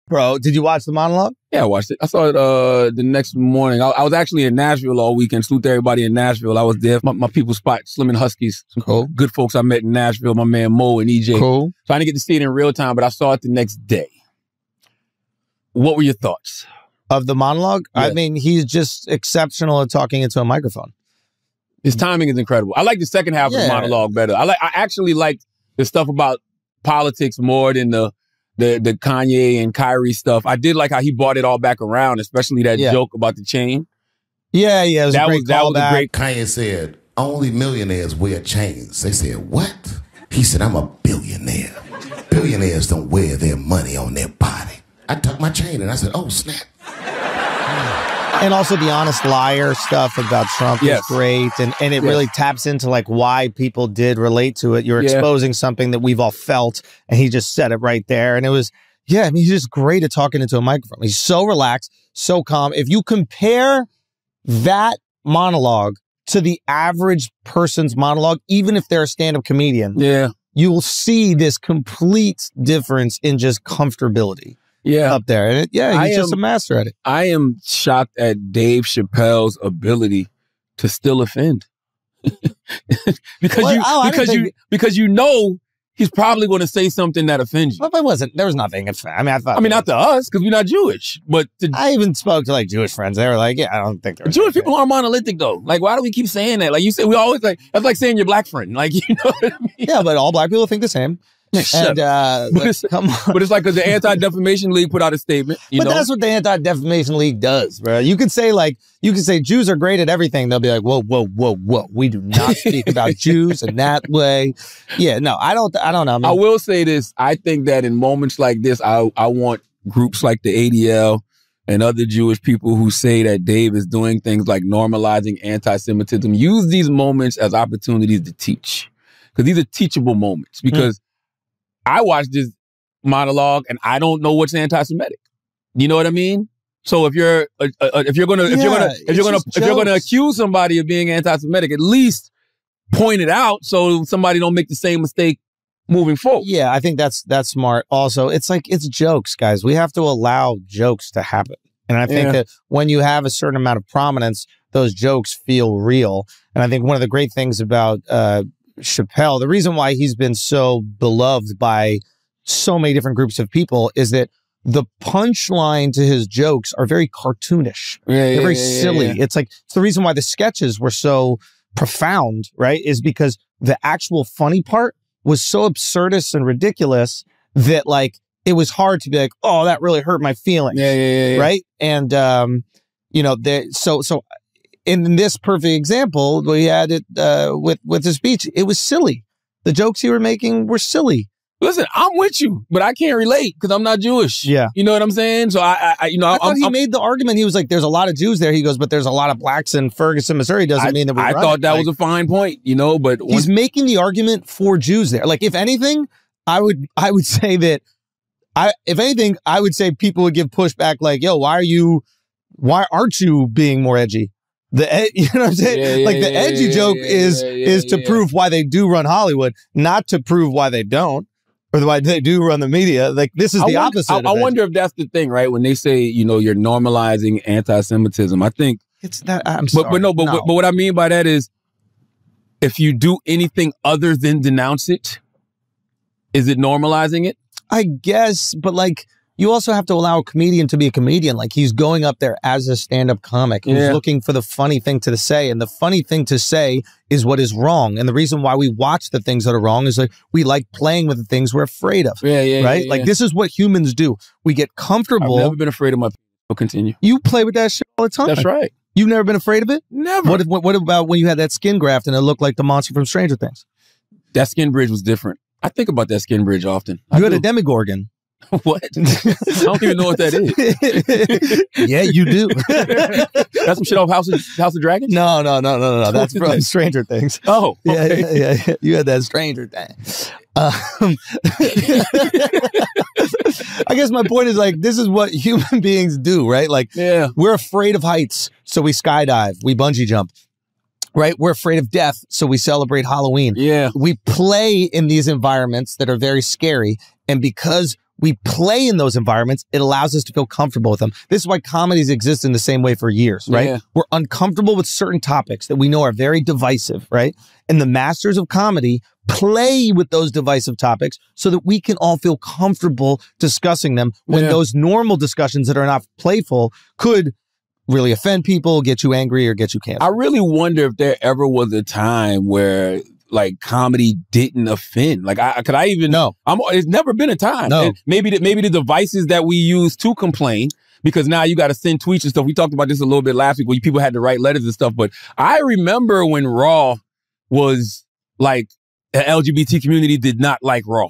Bro, did you watch the monologue? Yeah, I watched it. I saw it the next morning. I was actually in Nashville all weekend. Salute to everybody in Nashville. I was there. My people's spot, Slim and Huskies. Some Cool. good folks I met in Nashville. My man Mo and EJ. Cool. So I didn't get to see it in real time, but I saw it the next day. What were your thoughts? Of the monologue? Yeah. I mean, he's just exceptional at talking into a microphone. His timing is incredible. I like the second half of the monologue better. I actually like the stuff about politics more than the Kanye and Kyrie stuff. I did like how he brought it all back around, especially that joke about the chain. Yeah, it was a great callback. Kanye said, only millionaires wear chains. They said, what? He said, I'm a billionaire. Billionaires don't wear their money on their body. I tucked my chain and I said, oh, snap. And also the honest liar stuff about Trump is great. And it really taps into like why people did relate to it. You're exposing something that we've all felt. And he just said it right there. And it was, I mean, he's just great at talking into a microphone. He's so relaxed, so calm. If you compare that monologue to the average person's monologue, even if they're a stand-up comedian, you will see this complete difference in just comfortability. Up there. And he's just a master at it. I am shocked at Dave Chappelle's ability to still offend. because you know he's probably going to say something that offends you. But there was nothing. I mean, not to us, because we're not Jewish. But I even spoke to like Jewish friends. They were like, I don't think they're Jewish people aren't monolithic though. Like, why do we keep saying that? Like you said, we always like, that's like saying your black friend. Like, you know what I mean? Yeah, but all black people think the same. And, come on. But it's like because the Anti-Defamation League put out a statement. You know? That's what the Anti-Defamation League does, bro. You could say Jews are great at everything. They'll be like, whoa, whoa, whoa, whoa. We do not speak about Jews in that way. Yeah, no, I don't know. Man. I will say this. I think that in moments like this, I want groups like the ADL and other Jewish people who say that Dave is doing things like normalizing anti-Semitism, use these moments as opportunities to teach. Because these are teachable moments. Because I watched this monologue and I don't know what's anti-Semitic. You know what I mean? So if you're gonna accuse somebody of being anti-Semitic, at least point it out so somebody don't make the same mistake moving forward. Yeah, I think that's smart. Also, it's jokes, guys. We have to allow jokes to happen. And I think that when you have a certain amount of prominence, those jokes feel real. And I think one of the great things about Chappelle, the reason why he's been so beloved by so many different groups of people is that the punchline to his jokes are very cartoonish. They're very silly. It's the reason why the sketches were so profound, right? Is because the actual funny part was so absurdist and ridiculous that it was hard to be like, oh, that really hurt my feelings. Right? And so in this perfect example, we had it with his speech. It was silly. The jokes he were making were silly. Listen, I'm with you, but I can't relate because I'm not Jewish. Yeah. You know what I'm saying? So I thought he made the argument. He was like, there's a lot of Jews there. He goes, but there's a lot of blacks in Ferguson, Missouri. Doesn't mean that we're I thought that was a fine point, but he's making the argument for Jews there. Like, if anything, I would say that I would say people would give pushback like, yo, why aren't you being more edgy? You know what I'm saying? The edgy joke is to prove why they do run Hollywood, not to prove why they don't, or why they do run the media. Like, this is the opposite. I wonder if that's the thing, right? When they say, you're normalizing anti-Semitism, I think it's that. I'm sorry. But what I mean by that is, if you do anything other than denounce it, is it normalizing it? I guess, but you also have to allow a comedian to be a comedian. Like, he's going up there as a stand-up comic. He's looking for the funny thing to say. And the funny thing to say is what is wrong. And the reason why we watch the things that are wrong is we like playing with the things we're afraid of. Right? This is what humans do. We get comfortable. I've never been afraid of my people. Continue. You play with that shit all the time. That's right. You've never been afraid of it? Never. What about when you had that skin graft and it looked like the monster from Stranger Things? That skin bridge was different. I think about that skin bridge often. You had a demigorgon. What? I don't even know what that is. Yeah, you do. That's some shit off House of Dragons? No. That's from Stranger Things. Oh, okay. Yeah. You had that Stranger Thing. I guess my point is this is what human beings do, right? We're afraid of heights, so we skydive, we bungee jump. Right? We're afraid of death, so we celebrate Halloween. Yeah. We play in these environments that are very scary, and because we play in those environments, it allows us to feel comfortable with them. This is why comedies exist in the same way for years, right? Yeah. We're uncomfortable with certain topics that we know are very divisive, right? And the masters of comedy play with those divisive topics so that we can all feel comfortable discussing them when those normal discussions that are not playful could really offend people, get you angry, or get you canceled. I really wonder if there ever was a time where like comedy didn't offend. Like, could I even know? It's never been a time. No. And maybe the devices that we use to complain, because now you got to send tweets and stuff. We talked about this a little bit last week where people had to write letters and stuff. But I remember when Raw was like, the LGBT community did not like Raw.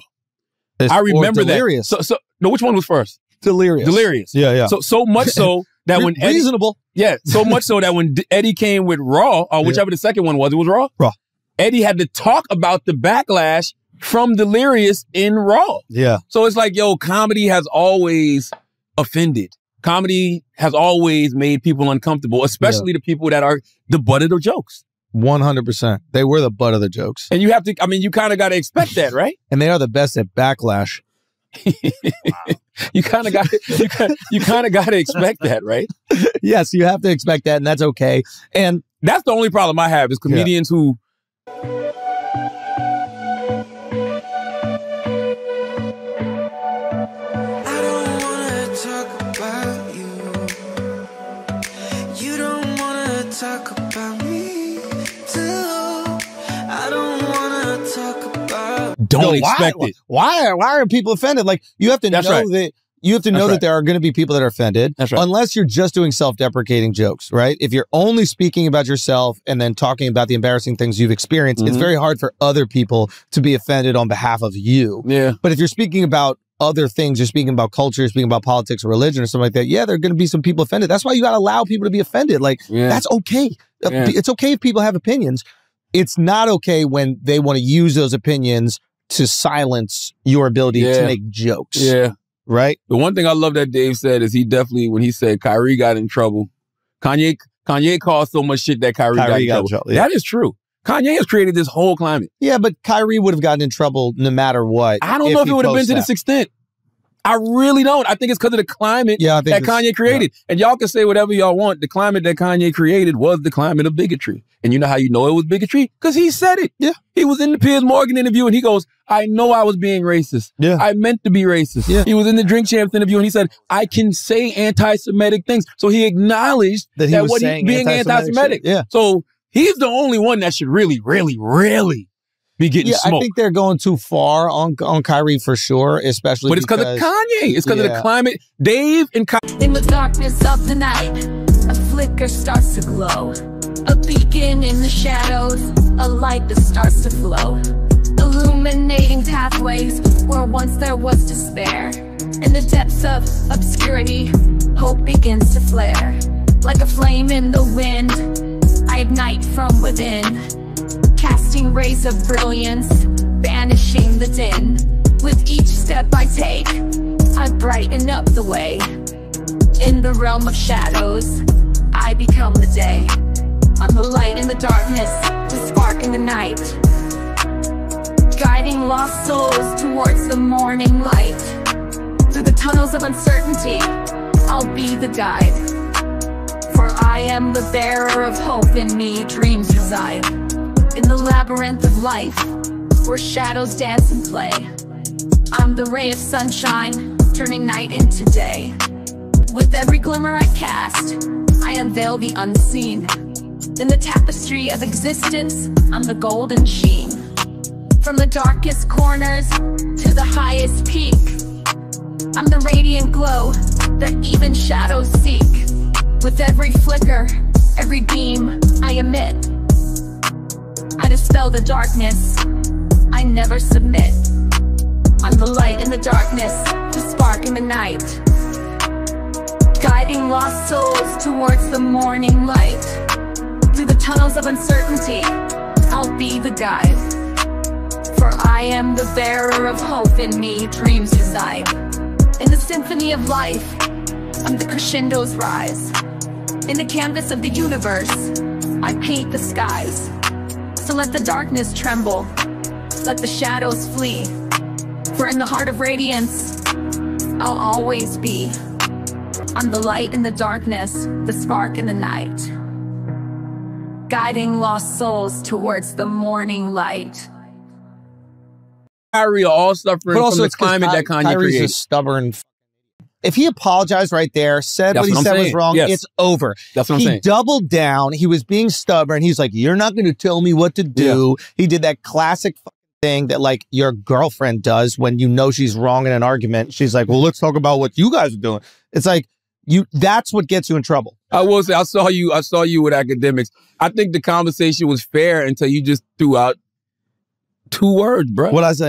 I remember that. So no, which one was first? Delirious. Yeah. So much so that when Eddie, reasonable. Yeah. So much so that when Eddie came with Raw, or whichever the second one was, it was Raw. Raw. Eddie had to talk about the backlash from Delirious in Raw. Yeah. So it's like, yo, comedy has always offended. Comedy has always made people uncomfortable, especially the people that are the butt of the jokes. 100%. They were the butt of the jokes. And you have to, I mean, you kind of got to expect that, right? And they are the best at backlash. You kind of got to expect that, right? Yes, you have to expect that, and that's okay. And that's the only problem I have is comedians who talk about me too. I don't want to talk about. Don't expect it. Why are people offended? Like, you have to know that. You have to know that there are going to be people that are offended. That's right. Unless you're just doing self-deprecating jokes, right? If you're only speaking about yourself and then talking about the embarrassing things you've experienced, it's very hard for other people to be offended on behalf of you. Yeah. But if you're speaking about other things, you're speaking about culture, you're speaking about politics or religion or something like that, yeah, there are going to be some people offended. That's why you got to allow people to be offended. Like, that's okay. It's okay if people have opinions. It's not okay when they want to use those opinions to silence your ability to make jokes. Yeah. Right? The one thing I love that Dave said is he definitely, when he said Kyrie got in trouble, Kanye caused so much shit that Kyrie got in trouble. That is true. Kanye has created this whole climate. Yeah, but Kyrie would have gotten in trouble no matter what. I don't know if it would have been to this extent. I really don't. I think it's because of the climate that Kanye created. Yeah. And y'all can say whatever y'all want. The climate that Kanye created was the climate of bigotry. And you know how you know it was bigotry? Because he said it. Yeah. He was in the Piers Morgan interview and he goes, I know I was being racist. Yeah. I meant to be racist. Yeah. He was in the Drink Champs interview and he said, I can say anti-Semitic things. So he acknowledged that he was being anti-Semitic. Yeah. So he's the only one that should really, really, really be getting smoked. I think they're going too far on Kyrie for sure, especially But it's because of Kanye. It's because of the climate. Dave and Kanye. In the darkness of the night, a flicker starts to glow. A beacon in the shadows, a light that starts to flow. Illuminating pathways where once there was despair. In the depths of obscurity, hope begins to flare. Like a flame in the wind, I ignite from within. Casting rays of brilliance, banishing the din. With each step I take, I brighten up the way. In the realm of shadows, I become the day. I'm the light in the darkness, the spark in the night. Guiding lost souls towards the morning light. Through the tunnels of uncertainty, I'll be the guide. For I am the bearer of hope, in me dreams reside. In the labyrinth of life, where shadows dance and play, I'm the ray of sunshine, turning night into day. With every glimmer I cast, I unveil the unseen. In the tapestry of existence, I'm the golden sheen. From the darkest corners to the highest peak, I'm the radiant glow that even shadows seek. With every flicker, every beam I emit, I dispel the darkness, I never submit. I'm the light in the darkness, the spark in the night. Guiding lost souls towards the morning light. Through the tunnels of uncertainty, I'll be the guide. For I am the bearer of hope, in me dreams reside. In the symphony of life, I'm the crescendos rise. In the canvas of the universe, I paint the skies. So let the darkness tremble, let the shadows flee. For in the heart of radiance, I'll always be. I'm the light in the darkness, the spark in the night, guiding lost souls towards the morning light. Kyrie are all suffering But also from the it's 'cause climate that Kanye Kyrie's created. a stubborn. If he apologized right there, said That's what he what I'm said was saying. wrong, Yes. it's over. That's what I'm he saying. doubled down. He was being stubborn. He's like, "You're not going to tell me what to do." He did that classic thing that like your girlfriend does when you know she's wrong in an argument. She's like, "Well, let's talk about what you guys are doing." It's like that's what gets you in trouble. I will say, I saw you with academics. I think the conversation was fair until you just threw out 2 words, bro. What I say?